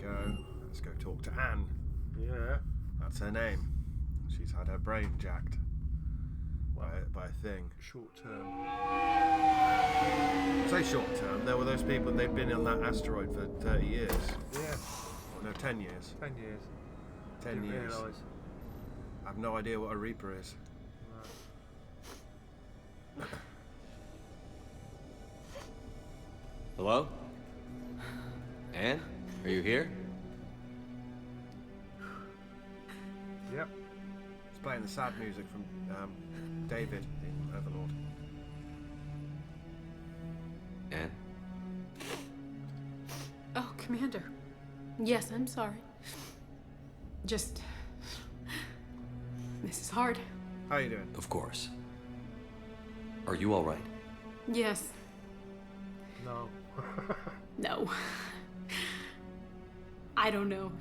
go. Let's go talk to Anne. Yeah. That's her name. She's had her brain jacked by a thing. Short term. Say short term. There were those people, they'd been on that asteroid for 30 years. Yeah. Or no, 10 years. 10 years. 10 years. Realise. I have no idea what a Reaper is. Right. Hello? Anne? Are you here? Yep. It's playing the sad music from David in Overlord. Anne? Oh, Commander. Yes, I'm sorry. Just... This is hard. How are you doing? Of course. Are you all right? Yes. No. No. I don't know.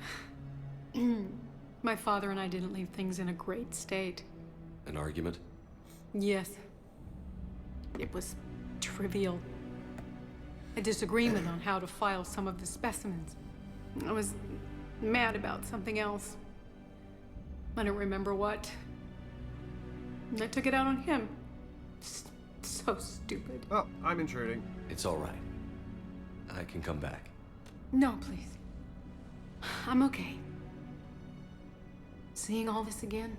My father and I didn't leave things in a great state. An argument? Yes. It was trivial. A disagreement on how to file some of the specimens. I was mad about something else. I don't remember what. And I took it out on him. So stupid. Oh, I'm intruding. It's all right. I can come back. No, please. I'm okay. Seeing all this again,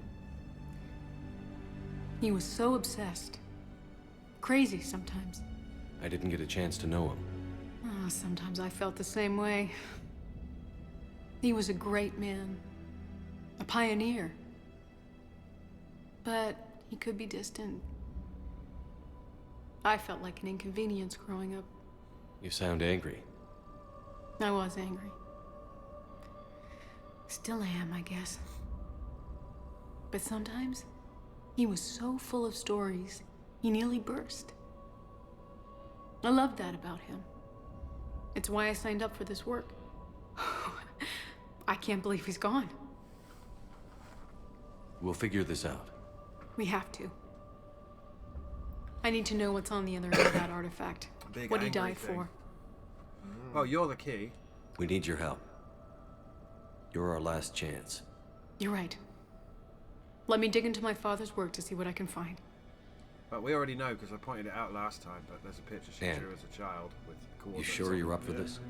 he was so obsessed. Crazy sometimes. I didn't get a chance to know him. Oh, sometimes I felt the same way. He was a great man. A pioneer. But he could be distant. I felt like an inconvenience growing up. You sound angry. I was angry. Still am, I guess. But sometimes, he was so full of stories, he nearly burst. I loved that about him. It's why I signed up for this work. I can't believe he's gone. We'll figure this out. We have to. I need to know what's on the other end of that artifact. Big What he angry died thing. for. Oh, you're the key. We need your help. You're our last chance. You're right. Let me dig into my father's work to see what I can find. But we already know because I pointed it out last time, but there's a picture she Anne. drew as a child with You coordinates. sure on you're it. up for Yeah. this?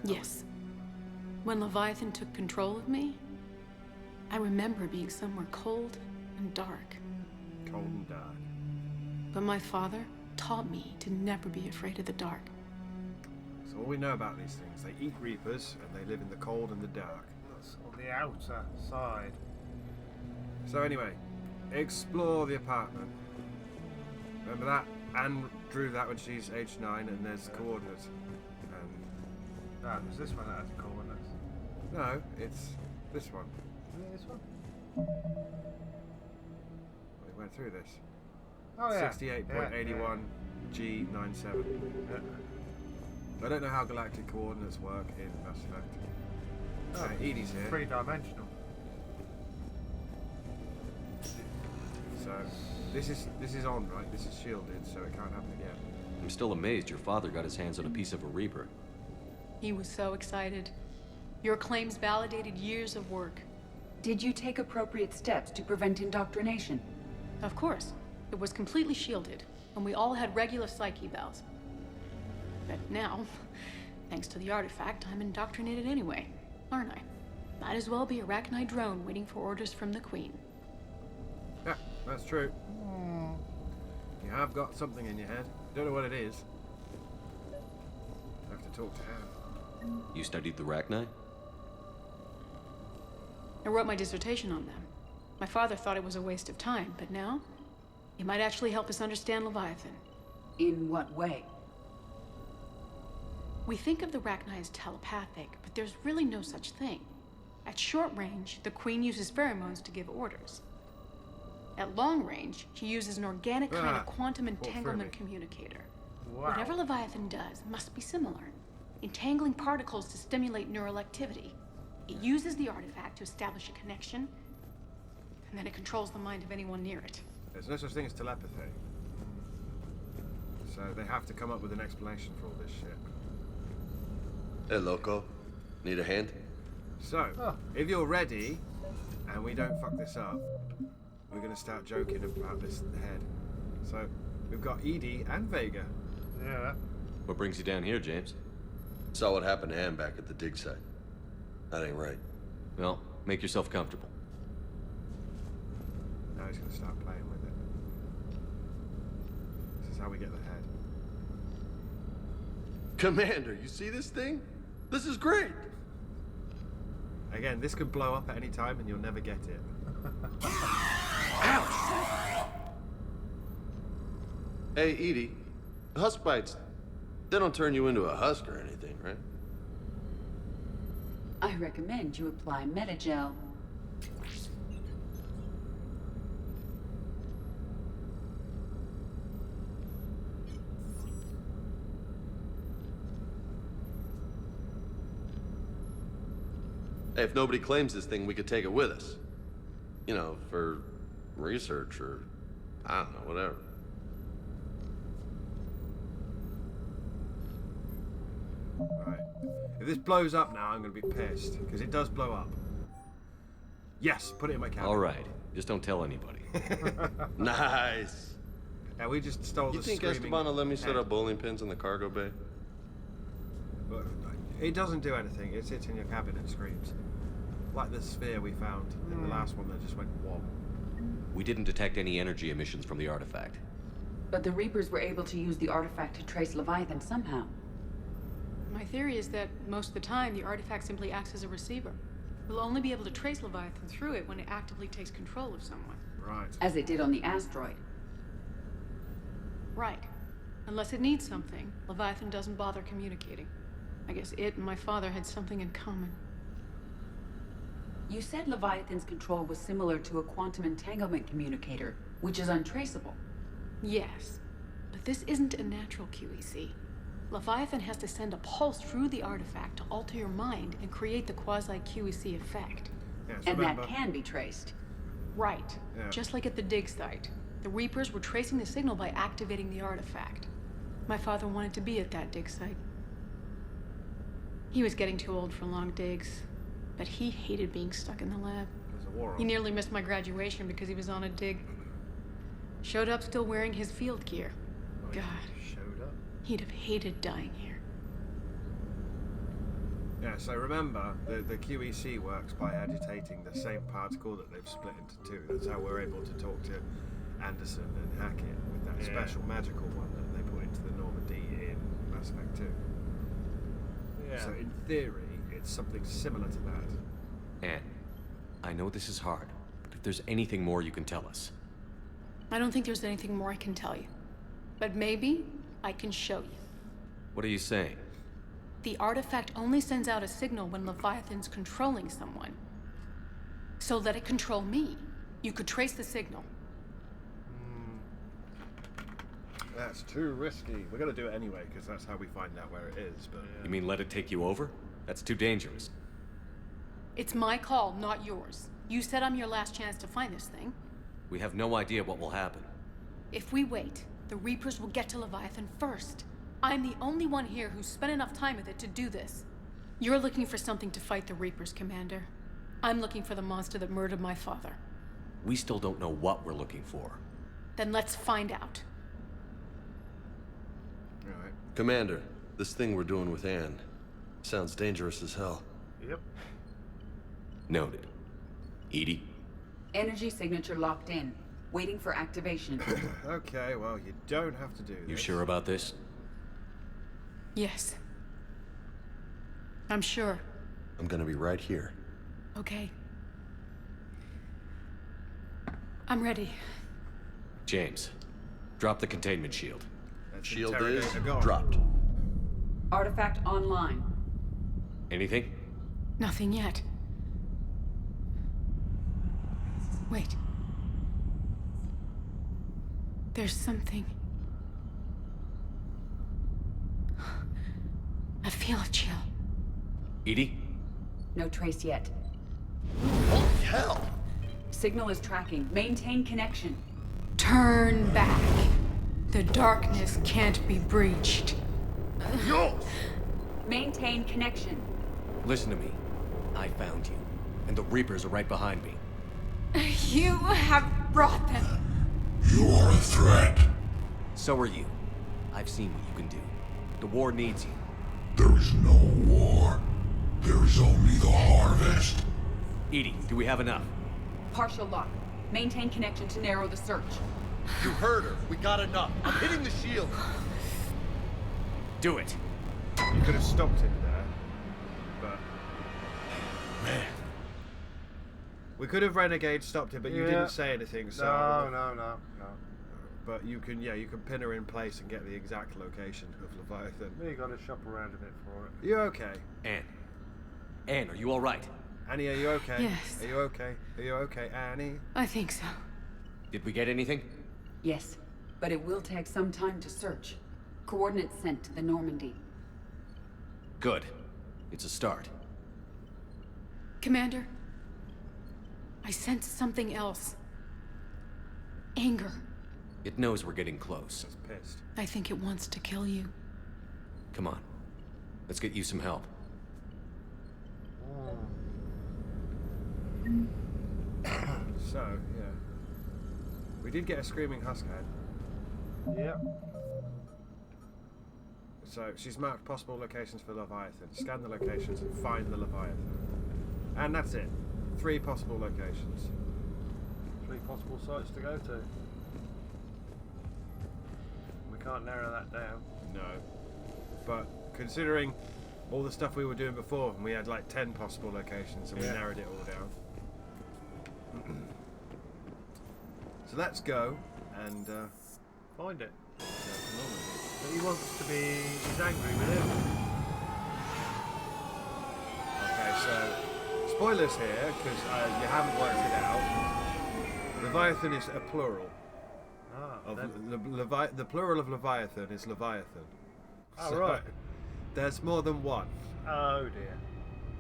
Yes. When Leviathan took control of me, I remember being somewhere cold and dark. Cold and dark. But my father taught me to never be afraid of the dark. So all we know about these things, they eat Reapers and they live in the cold and the dark. That's on the outer side. So anyway, explore the apartment. Remember that? Anne drew that when she's age 9 and there's coordinates. And No, it was this one that had the coordinates. no, it's this one. Is it this one? We went through this. Oh yeah. 68.81 G97. Yeah. I don't know how galactic coordinates work in Mass Effect. Oh, Edie's here. Three-dimensional. So this is on, right? This is shielded, so it can't happen again. I'm still amazed your father got his hands on a piece of a Reaper. He was so excited. Your claims validated years of work. Did you take appropriate steps to prevent indoctrination? Of course. It was completely shielded, and we all had regular psyche evals. But now, thanks to the artifact, I'm indoctrinated anyway, aren't I? Might as well be a Arachnite drone waiting for orders from the Queen. Yeah, that's true. You have got something in your head. Don't know what it is. I have to talk to Anne. You studied the Rachni? I wrote my dissertation on them. My father thought it was a waste of time, but now, it might actually help us understand Leviathan. In what way? We think of the Rachni as telepathic, but there's really no such thing. At short range, the Queen uses pheromones to give orders. At long range, she uses an organic kind of quantum entanglement communicator. Wow. Whatever Leviathan does must be similar, entangling particles to stimulate neural activity. It uses the artifact to establish a connection, and then it controls the mind of anyone near it. There's no such thing as telepathy. So they have to come up with an explanation for all this shit. Hey, loco. Need a hand? So, Oh. if you're ready, and we don't fuck this up, we're going to start joking about this head. So, we've got Edie and Vega. Yeah. What brings you down here, James? Saw what happened to Ann back at the dig site. That ain't right. Well, make yourself comfortable. Now he's going to start playing with it. This is how we get the head. Commander, you see this thing? This is great! Again, this could blow up at any time and you'll never get it. Hey, Edie, husk bites, they don't turn you into a husk or anything, right? I recommend you apply Metagel. Hey, if nobody claims this thing, we could take it with us. You know, for research or, I don't know, whatever. Right. If this blows up now, I'm going to be pissed. Because it does blow up. Yes, put it in my cabin. All right. Just don't tell anybody. Nice! Yeah, we just stole You the think screaming Esteban will let me set head. up bowling pins in the cargo bay? But it doesn't do anything. It sits in your cabin and screams. Like the sphere we found in the last one that just went whoa. We didn't detect any energy emissions from the artifact. But the Reapers were able to use the artifact to trace Leviathan somehow. My theory is that most of the time, the artifact simply acts as a receiver. We'll only be able to trace Leviathan through it when it actively takes control of someone. Right. As it did on the asteroid. Right. Unless it needs something, Leviathan doesn't bother communicating. I guess it and my father had something in common. You said Leviathan's control was similar to a quantum entanglement communicator, which is untraceable. Yes, but this isn't a natural QEC. Leviathan has to send a pulse through the artifact to alter your mind and create the quasi-QEC effect. Yes, And remember. that can be traced. Right. Yeah. Just like at the dig site. The Reapers were tracing the signal by activating the artifact. My father wanted to be at that dig site. He was getting too old for long digs, but he hated being stuck in the lab. There's a war on. He nearly missed my graduation because he was on a dig. Showed up still wearing his field gear. Oh, God, he showed up. he'd have hated dying here. Yeah, so remember, the QEC works by agitating the same particle that they've split into two. That's how we're able to talk to Anderson and Hackett with that special magical one that they put into the Normandy in Mass Effect 2. Yeah. So in theory, it's something similar to that. Anne, I know this is hard, but if there's anything more you can tell us. I don't think there's anything more I can tell you. But maybe I can show you. What are you saying? The artifact only sends out a signal when Leviathan's controlling someone. So let it control me. You could trace the signal. That's too risky. We're gonna do it anyway, because that's how we find out where it is, but... You mean let it take you over? That's too dangerous. It's my call, not yours. You said I'm your last chance to find this thing. We have no idea what will happen. If we wait, the Reapers will get to Leviathan first. I'm the only one here who's spent enough time with it to do this. You're looking for something to fight the Reapers, Commander. I'm looking for the monster that murdered my father. We still don't know what we're looking for. Then let's find out. Alright. Commander, this thing we're doing with Ann sounds dangerous as hell. Yep. Noted. Edie? Energy signature locked in. Waiting for activation. Okay, well, you don't have to do this. You sure about this? Yes. I'm sure. I'm gonna be right here. Okay. I'm ready. James, drop the containment shield. Let's Shield interrogate is the god. dropped. Artifact online. Anything? Nothing yet. Wait. There's something. I feel a chill. Edie? No trace yet. Holy hell! Signal is tracking. Maintain connection. Turn back. The darkness can't be breached. Yo! Maintain connection. Listen to me. I found you, and the Reapers are right behind me. You have brought them. You are a threat. So are you. I've seen what you can do. The war needs you. There is no war. There is only the harvest. Edie, do we have enough? Partial lock. Maintain connection to narrow the search. You heard her. We got enough. I'm hitting the shield. Do it. You could have stopped it there, but Man. we could have renegade stopped it, but you Yeah. didn't say anything. So, No. but you can, you can pin her in place and get the exact location of Leviathan. You got to shop around a bit for it. You okay? Anne, are you all right? Annie, are you okay? Yes. Are you okay? Are you okay, Annie? I think so. Did we get anything? Yes, but it will take some time to search. Coordinates sent to the Normandy. Good. It's a start. Commander, I sense something else. Anger. It knows we're getting close. It's pissed. I think it wants to kill you. Come on. Let's get you some help. So, yeah. We did get a screaming husk head. Yep. So, she's marked possible locations for Leviathan. Scan the locations and find the Leviathan. And that's it. 3 possible locations. 3 possible sites to go to. We can't narrow that down. No. But considering all the stuff we were doing before, and we had like 10 possible locations, and we Yeah. narrowed it all down. So let's go and Find it. go to Normandy. But he wants to be. He's angry with him. Okay, so spoilers here because you haven't worked it out. Leviathan is a plural. Of the plural of Leviathan is Leviathan. Oh, right. There's more than one. Oh dear.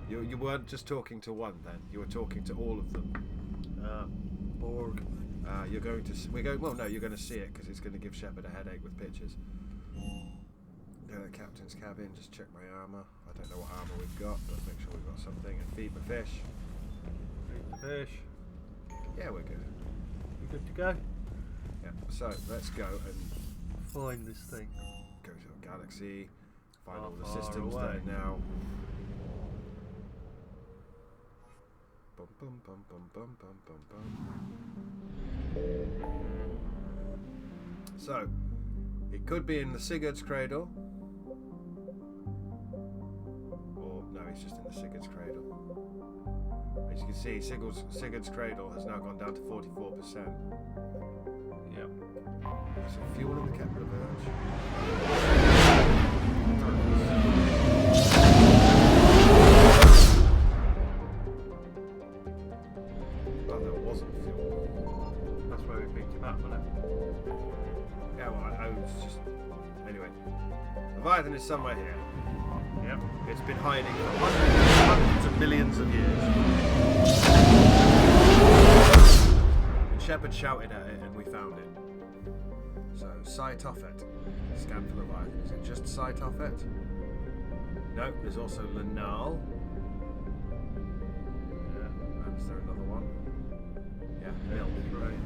You weren't just talking to one then. You were talking to all of them. Borg. You're going to. We're going. Well, no, you're going to see it because it's going to give Shepard a headache with pictures. Go to the captain's cabin. Just check my armor. I don't know what armor we've got, but make sure we've got something. And feed the fish. Feed the fish. Yeah, we're good. You good to go? Yeah. So let's go and Find this thing. go to a galaxy. Find Not all the far systems away. there now. Bum bum bum bum bum bum bum bum. So, it could be in the Sigurd's cradle. Or, no, he's just in the Sigurd's cradle. As you can see, Sigurd's cradle has now gone down to 44%. Yep. So, fuel in the Kepler Verge. Oh, there wasn't fuel. That's where we picked him up, wasn't it? Yeah, well, I was just. Anyway. Leviathan is somewhere here. Yep. It's been hiding for hundreds of millions of years. And Shepard shouted at it and we found it. So, Sai-Tophet. Scan for Leviathan. Is it just Sai-Tophet? No, there's also Lanal. Yeah. And is there another one? Yeah, MELE. Right.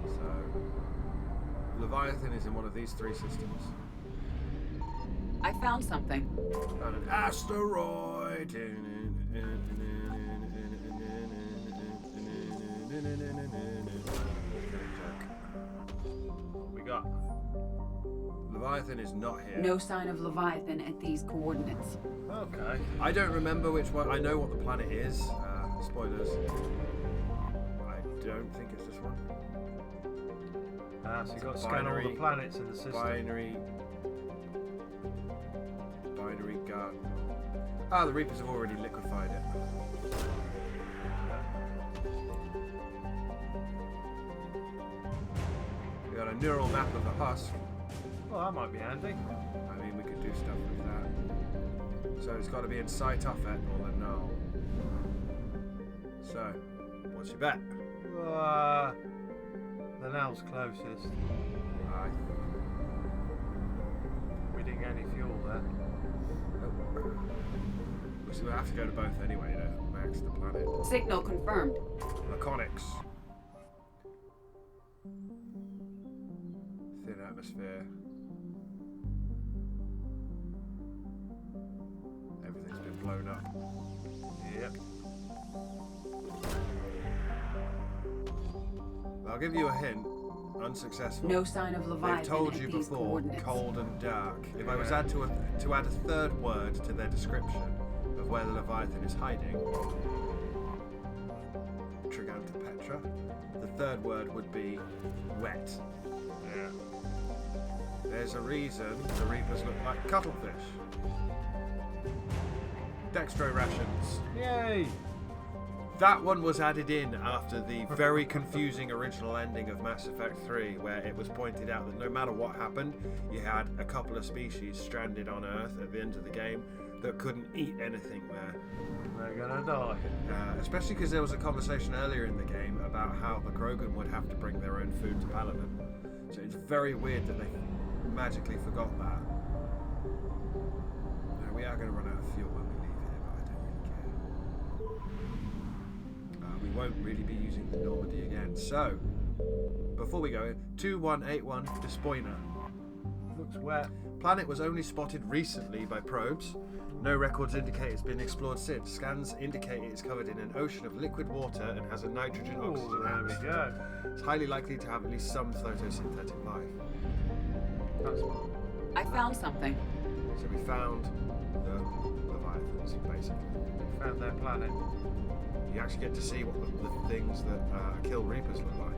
So, Leviathan is in one of these 3 systems. I found something. Found an asteroid. What we got? Leviathan is not here. No sign of Leviathan at these coordinates. Okay. I don't remember which one. I know what the planet is. Spoilers. I don't think it's this one. So you've got to It's a scan all the binary- planets in the system. Binary garden. Ah, the Reapers have already liquefied it. We got a neural map of the husk. Well, that might be handy. I mean, we could do stuff with that. So it's got to be in Sai-Tophet or the Null. So, what's your bet? The Now's closest. Aye. We didn't get any fuel there. So we'll have to go to both anyway to max the planet. Signal confirmed. Laconics. Thin atmosphere. Everything's been blown up. Yep. I'll give you a hint. Unsuccessful. No sign of Leviathan. They've told at you these before, coordinates. cold and dark. If I was to add a third word to their description of where the Leviathan is hiding, Triganta Petra, the third word would be wet. Yeah. There's a reason the Reapers look like cuttlefish. Dextro rations. Yay! That one was added in after the very confusing original ending of Mass Effect 3, where it was pointed out that no matter what happened, you had a couple of species stranded on Earth at the end of the game that couldn't eat anything there. They're gonna die. Especially because there was a conversation earlier in the game about how the Krogan would have to bring their own food to Paladin. So it's very weird that they magically forgot that. Now, we are going to run out of fuel when we leave here, but I don't really care. We won't really be using the Normandy again. So, before we go, 2181 Despoina. Looks wet. Planet was only spotted recently by probes. No records indicate it's been explored since. Scans indicate it is covered in an ocean of liquid water and has a nitrogen oxygen Ooh, there we atmosphere. go. It's highly likely to have at least some photosynthetic life. That's I found something. So we found the Leviathans, basically. found their planet. You actually get to see what the things that kill Reapers look like.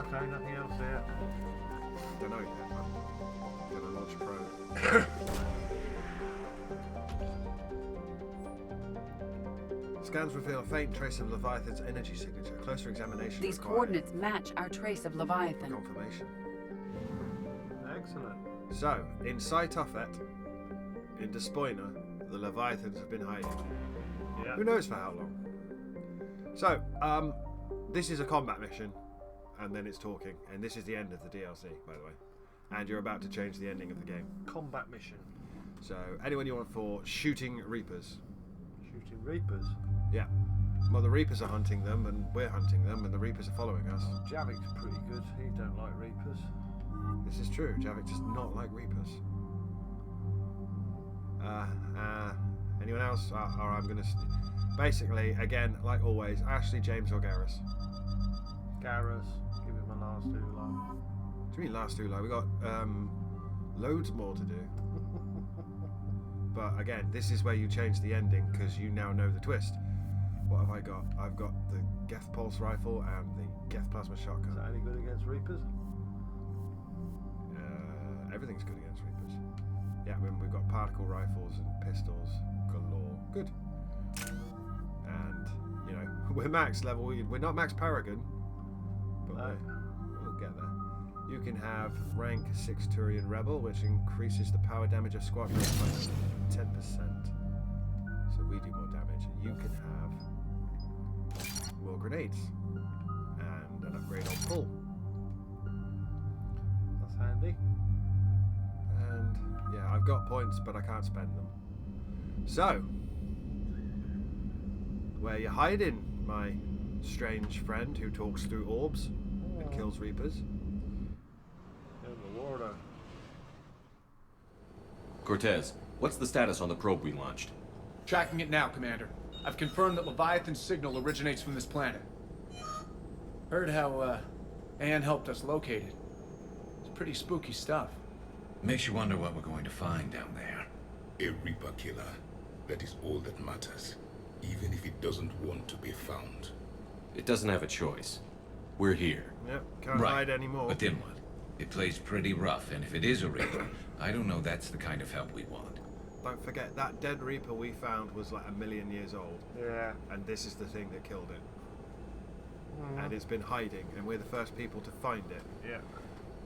Okay, nothing else here. Don't know yet. I'm gonna launch a probe. Scans reveal a faint trace of Leviathan's energy signature. Closer examination These required coordinates match our trace of for Leviathan. confirmation. Excellent. So, in Saitofet, in Despoina, the Leviathans have been hiding. Yeah. Who knows for how long? So, this is a combat mission, and then it's talking, and this is the end of the DLC, by the way. And you're about to change the ending of the game. Combat mission. So, anyone you want for shooting Reapers? Shooting Reapers. Yeah. Well, the Reapers are hunting them, and we're hunting them, and the Reapers are following us. Javik's pretty good. He don't like Reapers. This is true. Javik does not like Reapers. Anyone else? Or I'm gonna. Basically, again, like always, Ashley, James, or Garrus. Garrus. Give him a last Ula. What do you mean last Ula? We got loads more to do. But again, this is where you change the ending because you now know the twist. What have I got? I've got the Geth Pulse Rifle and the Geth Plasma Is Shotgun. that any good against Reapers? Everything's good against Reapers. Yeah, we've got particle rifles and pistols galore. Good. And, you know, we're max level. We're not max Paragon, but No. we'll get there. You can have rank 6 Turian Rebel, which increases the power damage of squadrons by 10%. So we do more damage. You can have War Grenades and an upgrade on Pull. That's handy. And yeah, I've got points, but I can't spend them. So, where you hiding, my strange friend who talks through orbs and kills Reapers? In the water. Cortez, what's the status on the probe we launched? Tracking it now, Commander. I've confirmed that Leviathan's signal originates from this planet. Heard how, Anne helped us locate it. It's pretty spooky stuff. Makes you wonder what we're going to find down there. A Reaper killer. That is all that matters. Even if it doesn't want to be found. It doesn't have a choice. We're here. Yep, can't hide anymore. But then what? It plays pretty rough, and if it is a Reaper, I don't know that's the kind of help we want. Don't forget, that dead Reaper we found was like 1 million years old. Yeah. And this is the thing that killed it. And it's been hiding, and we're the first people to find it. Yeah.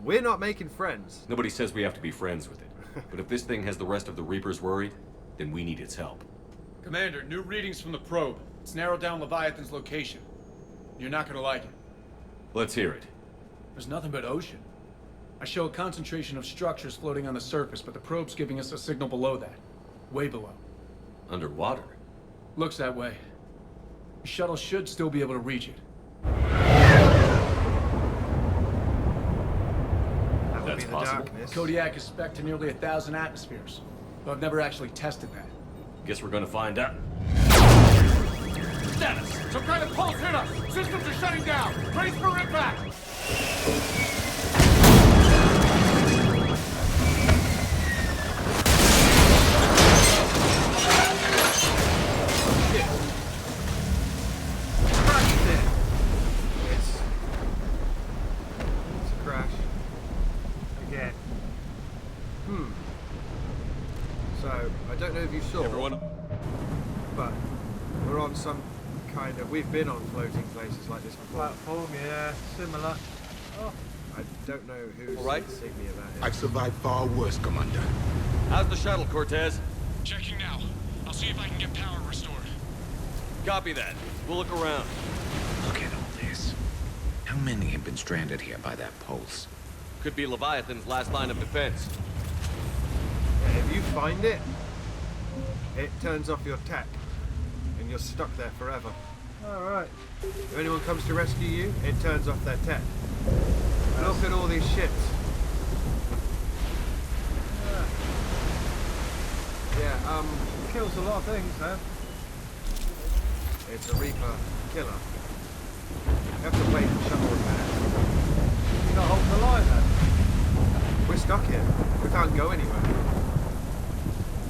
We're not making friends. Nobody says we have to be friends with it. But if this thing has the rest of the Reapers worried, then we need its help. Commander, new readings from the probe. It's narrowed down Leviathan's location. You're not gonna like it. Let's hear it. There's nothing but ocean. I show a concentration of structures floating on the surface, but the probe's giving us a signal below that. Way below. Underwater? Looks that way. The shuttle should still be able to reach it. That would That's be the possible. darkness. Kodiak is spec'd to nearly 1,000 atmospheres, but I've never actually tested that. Guess we're gonna find out. Status! Some kind of pulse hit us! Systems are shutting down! Brace for impact! It's a crash. Again. So, I don't know if you saw, Everyone, but we're on some kind of... We've been on floating places like this before. Platform, yeah, similar. Oh, I don't know who's All right. seen me about it. I've survived far worse, Commander. how's the shuttle, Cortez? Checking now. I'll see if I can get power restored. Copy that. We'll look around. Look at all this. How many have been stranded here by that pulse? Could be Leviathan's last line of defense. Yeah, if you find it, it turns off your tech, and you're stuck there forever. alright. If anyone comes to rescue you, it turns off their tech. Look at all these ships. Yeah, Kills a lot of things, man. it's a Reaper killer. You have to wait for shuttle repair. You got hold of the line, then. We're stuck here. We can't go anywhere.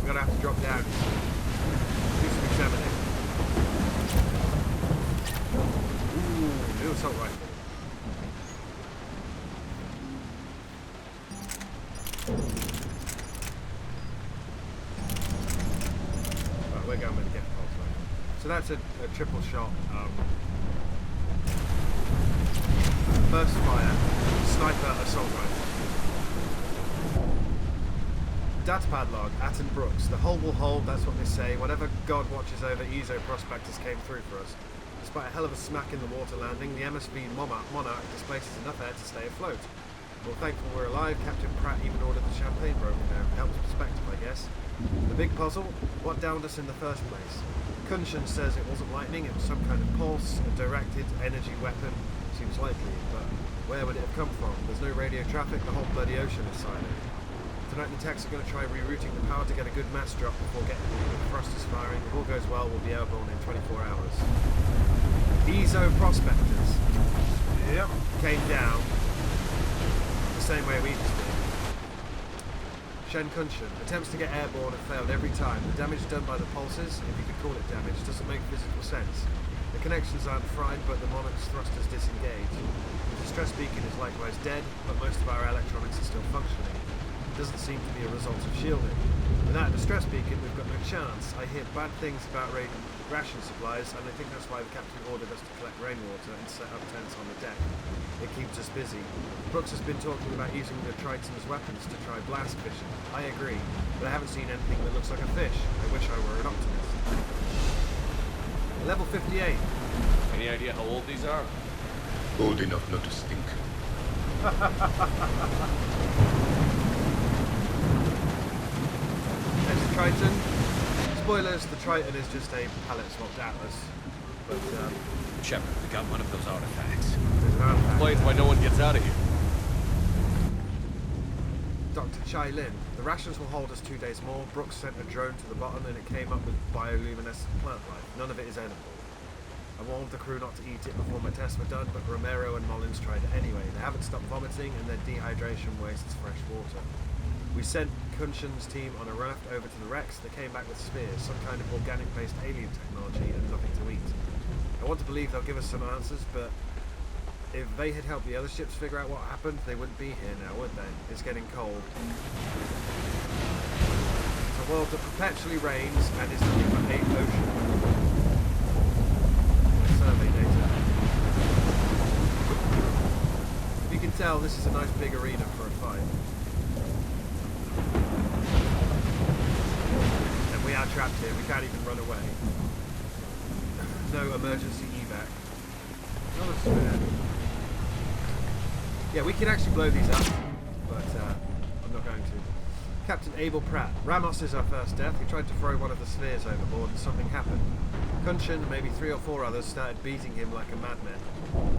We're gonna have to drop down. Do some examining. Ooh, new assault rifle. Right, we're going with the gift pulse rifle. So that's a triple shot. First fire, sniper assault rifle. Datapad log, Atten Brooks. The hull will hold, that's what they say. Whatever God watches over Ezo prospectors came through for us. Despite a hell of a smack in the water landing, the MSV Monarch displaces enough air to stay afloat. Well, thankful we're alive. Captain Pratt even ordered the champagne broken down. Helps perspective, I guess. The big puzzle, what downed us in the first place? Kunshan says it wasn't lightning, it was some kind of pulse, a directed energy weapon. Seems likely, but where would it have come from? There's no radio traffic, the whole bloody ocean is silent. Tonight the techs are going to try rerouting the power to get a good mass drop before getting the thrusters firing. If all goes well, we'll be airborne in 24 hours. Ezo prospectors came down the same way we just did. Shen Kunshan attempts to get airborne have failed every time. The damage done by the pulses, if you could call it damage, doesn't make physical sense. The connections aren't fried, but the Monarch's thrusters disengage. The distress beacon is likewise dead, but most of our electronics are still functioning. Doesn't seem to be a result of shielding. Without a distress beacon, we've got no chance. I hear bad things about ration supplies, and I think that's why the captain ordered us to collect rainwater and set up tents on the deck. It keeps us busy. Brooks has been talking about using the Triton as weapons to try blast fishing. I agree, but I haven't seen anything that looks like a fish. I wish I were an optimist. Level 58. Any idea how old these are? Old enough not to stink. There's the Triton. Spoilers, the Triton is just a palette-swapped Atlas. But, Shepard, we got one of those artifacts. there's an artifact. Explains why no one gets out of here. Dr. Chai Lin. The rations will hold us 2 days more. Brooks sent a drone to the bottom and it came up with bioluminescent plant life. None of it is edible. I warned the crew not to eat it before my tests were done, but Romero and Mullins tried it anyway. They haven't stopped vomiting and their dehydration wastes fresh water. We sent Kunshan's team on a raft over to the wrecks. They came back with spheres, some kind of organic-based alien technology, and nothing to eat. I want to believe they'll give us some answers, but if they had helped the other ships figure out what happened, they wouldn't be here now, would they? It's getting cold. It's a world that perpetually rains and is nothing but a ocean. Survey data. If you can tell, this is a nice big arena for a fight. And we are trapped here, we can't even run away. No emergency evac. Not a spare. Yeah, we can actually blow these up. but I'm not going to. Captain Abel Pratt. Ramos is our first death. He tried to throw one of the spheres overboard and something happened. Kunshin and maybe 3 or 4 others started beating him like a madman.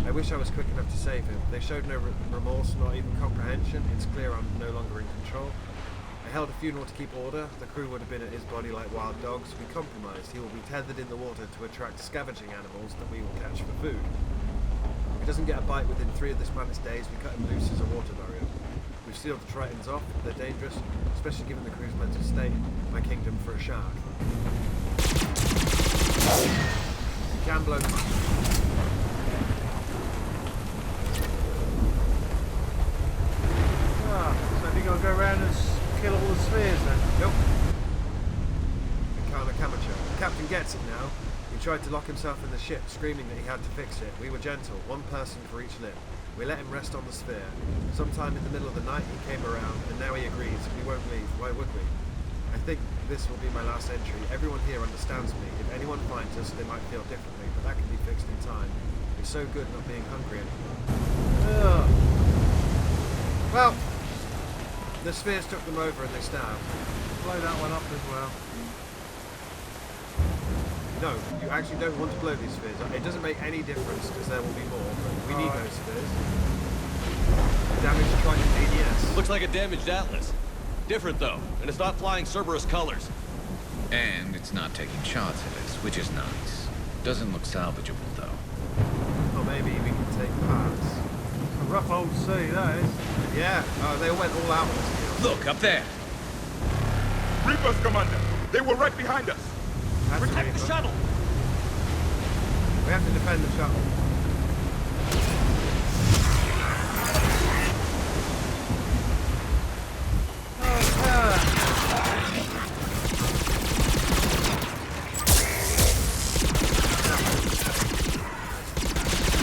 I wish I was quick enough to save him. They showed no remorse, not even comprehension. It's clear I'm no longer in control. I held a funeral to keep order. The crew would have been at his body like wild dogs. We compromised. He will be tethered in the water to attract scavenging animals that we will catch for food. If he doesn't get a bite within 3 of this planet's days, we cut him loose as a water barrier. We've sealed the Tritons off. They're dangerous, especially given the crew's mental state. My kingdom for a shark. You can blow. So if you're going to go around and kill all the spheres then? Nope. Encarna Camacho. The captain gets it now. He tried to lock himself in the ship, screaming that he had to fix it. We were gentle, 1 person for each lip. We let him rest on the sphere. Sometime in the middle of the night he came around, and now he agrees. We won't leave. Why would we? I think this will be my last entry. Everyone here understands me. If anyone finds us, they might feel differently, but that can be fixed in time. It's so good not being hungry anymore. Ugh. Well, the spheres took them over and they starved. Blow that one up as well. No, you actually don't want to blow these spheres up. It doesn't make any difference because there will be more, but we need those spheres. Damaged Triton ADS. Looks like a damaged Atlas. Different though, and it's not flying Cerberus colors. And it's not taking shots at us, which is nice. Doesn't look salvageable though. Or maybe we can take parts. A rough old sea, that is. Yeah, they went all out on this deal. Look, up there! Reapers, Commander! They were right behind us! That's a Protect the Reaper. shuttle! We have to defend the shuttle.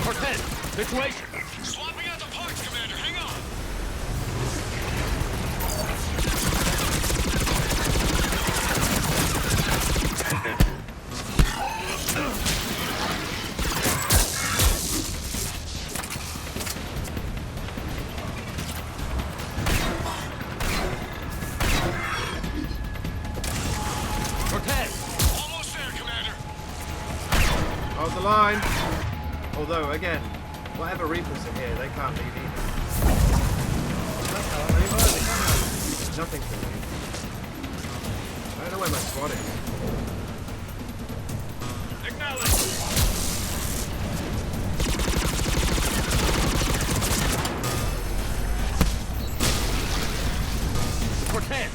Cortez, situation! Swapping out the parts, Commander! Hang on! Cortez! Almost there, Commander! Hold the line. Although, again, whatever Reapers are here, they can't leave either. Nothing to leave. I don't know where my squad is. Acknowledge! Cortez!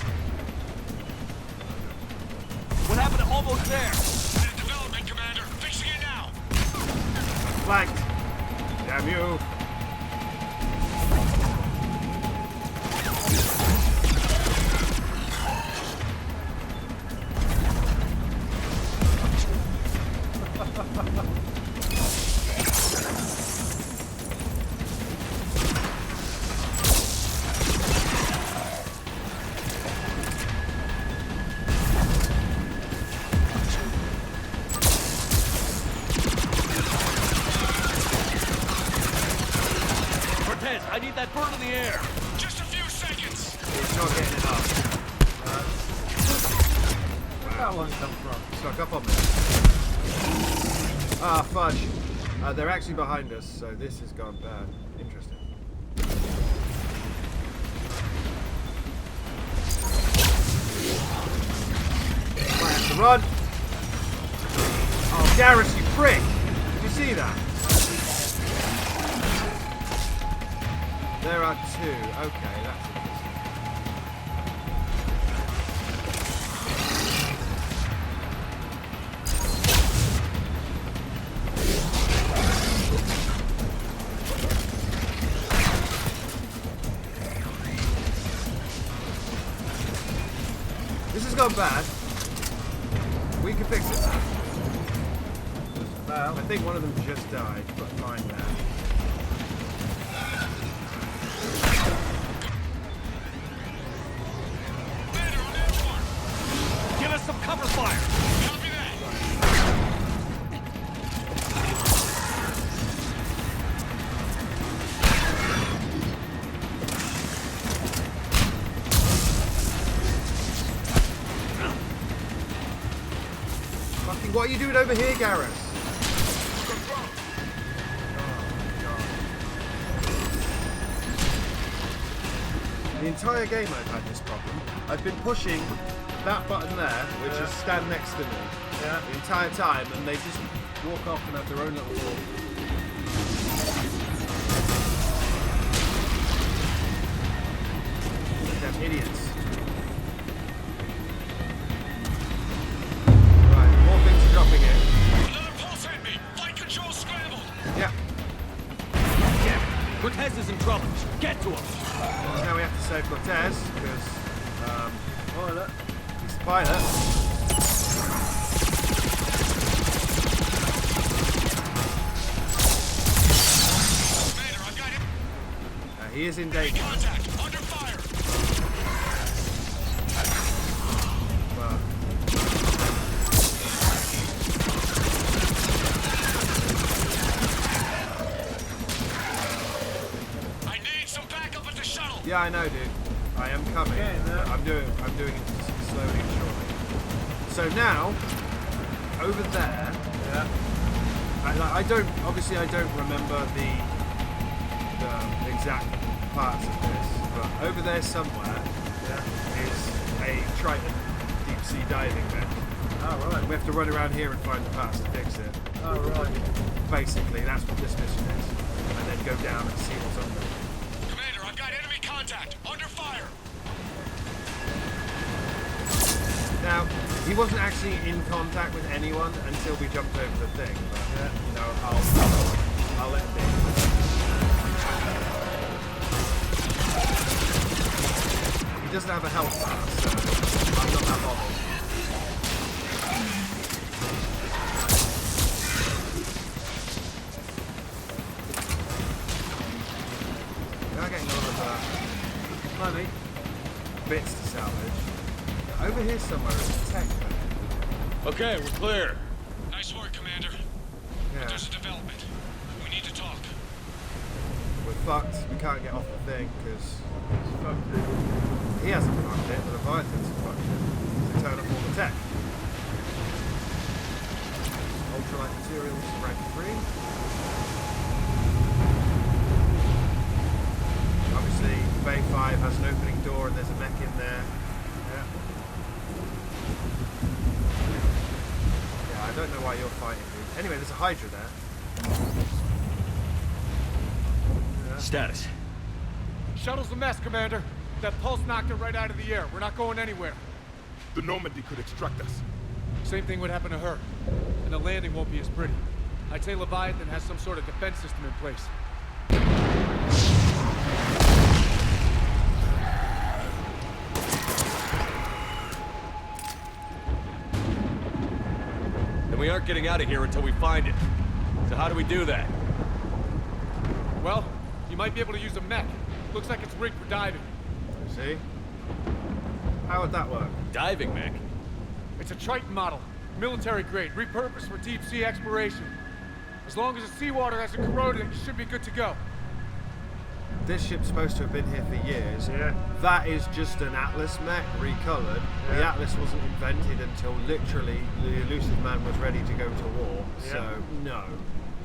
What happened to almost there? In development, Commander! Fixing it now! Flanked. Damn you. Cortez, I need that bird in the air! Just a few seconds! It's not getting it up. Where'd that one come from? Stuck up on me. Ah, fudge. They're actually behind us, so this has gone bad. Interesting. Might have to run. Oh, Garrus, you prick! Did you see that? There are 2. Okay, that's interesting. This has gone bad. We can fix it. Well, I think one of them just died, but fine now. Commander, on that one! Give us some cover fire! Copy that! What are you doing over here, Garrus? The entire game I've had this problem. I've been pushing that button there, which is stand next to me, the entire time, and they just walk off and have their own little walk. Damn idiots. Right, more things are dropping in. Another pulse hit me. Flight control scrambled. Yeah. Cortez is in trouble. Get to him. So now we have to save Cortez, because, he's the pilot. Commander, I've got him. He is in danger. Contact. Under fire. But I need some backup at the shuttle. yeah, I know, dude. I am coming. I'm doing it slowly and surely. So now, over there, I don't remember the exact parts of this, but over there somewhere is a Triton deep sea diving vent. Oh, right. We have to run around here and find the parts to fix it. Oh, right. Basically, that's what this mission is. And then go down and see what's under it. Commander, I've got enemy contact. Under fire. Now, he wasn't actually in contact with anyone until we jumped over the thing, but you know, I'll let him be. He doesn't have a health bar, so I'm not that bothered. We are getting a lot of money, bits to salvage. Over here somewhere is a tech van. Okay, we're clear. Nice work, Commander. Yeah, There's a development. We need to talk. we're fucked. We can't get off the thing because he hasn't fucked it, but the Leviathan's fucked it. So turn off all the tech. Ultralight materials, rank 3. Obviously, Bay 5 has an opening door and there's a mech in there. Yeah, I don't know why you're fighting, dude. Anyway, there's a Hydra there. Status. Shuttle's a mess, Commander. That pulse knocked it right out of the air. We're not going anywhere. The Normandy could extract us. Same thing would happen to her. And the landing won't be as pretty. I'd say Leviathan has some sort of defense system in place. And we aren't getting out of here until we find it. So how do we do that? Well, you might be able to use a mech. Looks like it's rigged for diving. See? How would that work? Diving mech? It's a Triton model. Military grade, repurposed for deep sea exploration. As long as the seawater hasn't corroded, you should be good to go. This ship's supposed to have been here for years. Yeah. That is just an Atlas mech recolored. The Yeah. Atlas wasn't invented until literally the Elusive Man was ready to go to war. Yeah. So, no.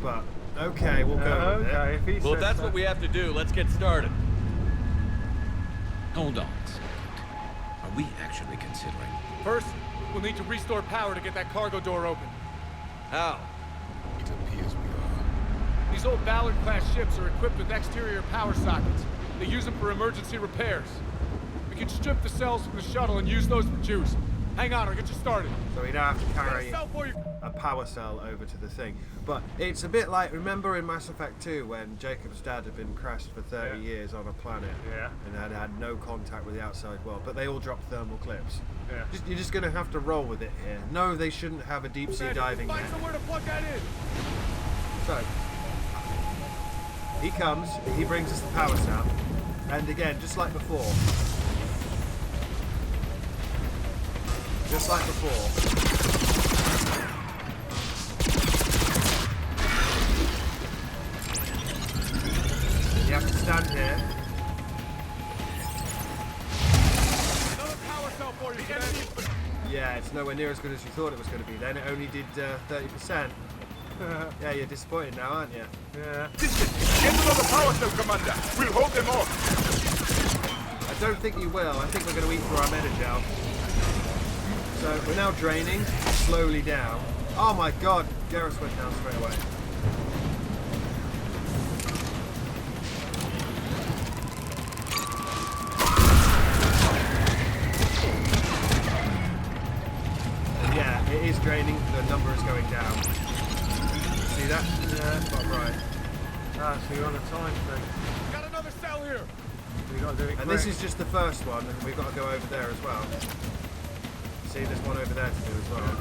But, okay, we'll go with Okay, it. if he Well, if says that's that. what we have to do, let's get started. Hold on a second. Are we actually considering? First, we'll need to restore power to get that cargo door open. How? It appears we are. These old Ballard-class ships are equipped with exterior power sockets. They use them for emergency repairs. We can strip the cells from the shuttle and use those for juice. Hang on, I'll get you started. So we don't have to carry Cell for you. a power cell over to the thing. But it's a bit like, remember in Mass Effect 2 when Jacob's dad had been crashed for 30 years on a planet Yeah. and had no contact with the outside world, but they all dropped thermal clips. Yeah. You're just going to have to roll with it here. No, they shouldn't have a deep sea diving Find net. somewhere to plug that in. So, he comes, he brings us the power cell, and again, just like before. Just like before. You have to stand here. Another power cell for you, Commander. Yeah, it's nowhere near as good as you thought it was going to be then. It only did 30%. Yeah, you're disappointed now, aren't you? Yeah. Get to the power cell, Commander. We'll hold them off. I don't think you will. I think we're going to eat through our metagel. So we're now draining slowly down. Oh my god, Garrus went down straight away. And yeah, it is draining, the number is going down. See that? Yeah, that's not right. Ah, so you're on a time thing. Got another cell here. You got to do it And quick. this is just the first one, and we've got to go over there as well. See, there's one over there to do as well.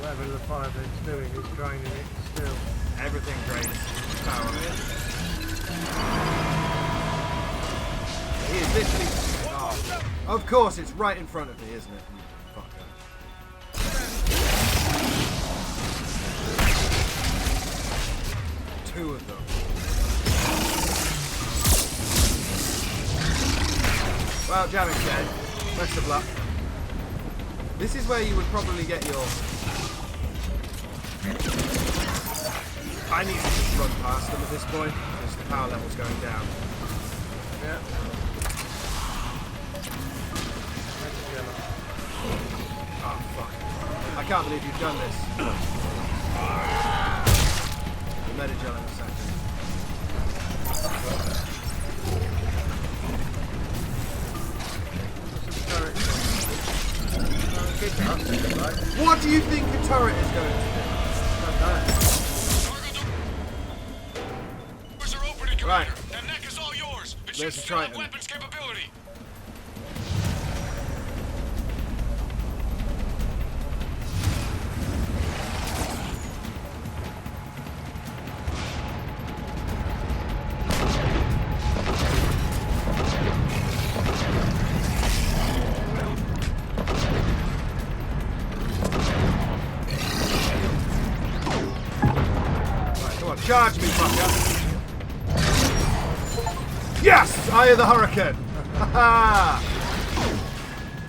Whatever the fire thing's doing, it's draining it still. Everything drains power. He is literally... Oh, of course, it's right in front of me, isn't it? You fucker. Two of them. Well, Jarek's dead. Best of luck. This is where you would probably get your... I need to just run past them at this point, because the power level's going down. Yeah. Oh, fuck. I can't believe you've done this. The metagel in a second. What do you think the turret is going to do? Right. That neck is all yours. It There's should the still have Triton. weapons capability. Come on, charge me, fucker! Yes! Eye of the Hurricane! Haha!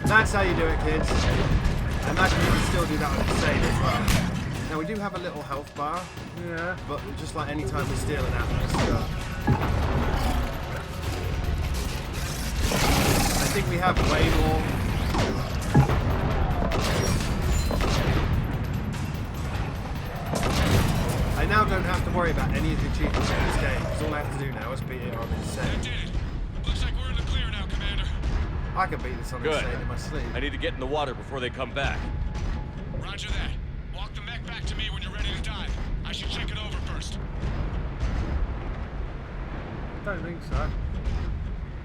That's how you do it, kids. I imagine you can still do that on the save as well. Now, we do have a little health bar, Yeah. but just like any time we steal an Atlas, I think we have way more. I now don't have to worry about any of the achievements in this game, because all I have to do now is beat it on insane. That did it. Looks like we're in the clear now, Commander. I can beat this on insane in my sleep. I need to get in the water before they come back. Roger that. Walk the mech back to me when you're ready to dive. I should check it over first. Don't think so.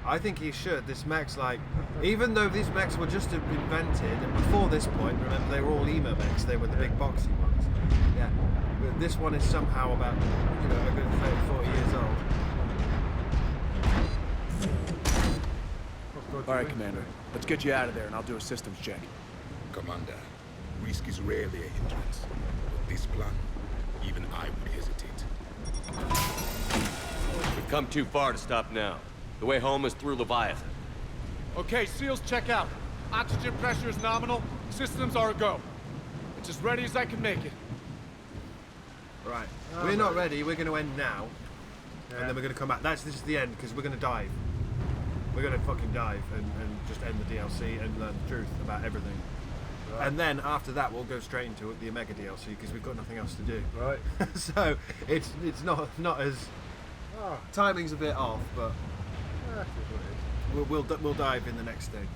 I think he should. This mech's like, even though these mechs were just invented, and before this point, remember they were all EMA mechs, they were the big boxy ones. Yeah. But this one is somehow about, you know, a good 30, 40 years old. Alright, Commander. Let's get you out of there and I'll do a systems check. Commander, risk is rarely a hindrance. But this plan, even I would hesitate. We've come too far to stop now. The way home is through Leviathan. Okay, SEALs check out. Oxygen pressure is nominal. Systems are a go. It's as ready as I can make it. Right. We're not ready. We're going to end now. And then we're going to come back. This is the end, because we're going to dive. We're going to fucking dive and just end the DLC and learn the truth about everything. Right. And then after that, we'll go straight into the Omega DLC, because we've got nothing else to do. Right. So it's not as... Oh, Timing's a bit off, but that's what it is. we'll dive in the next thing.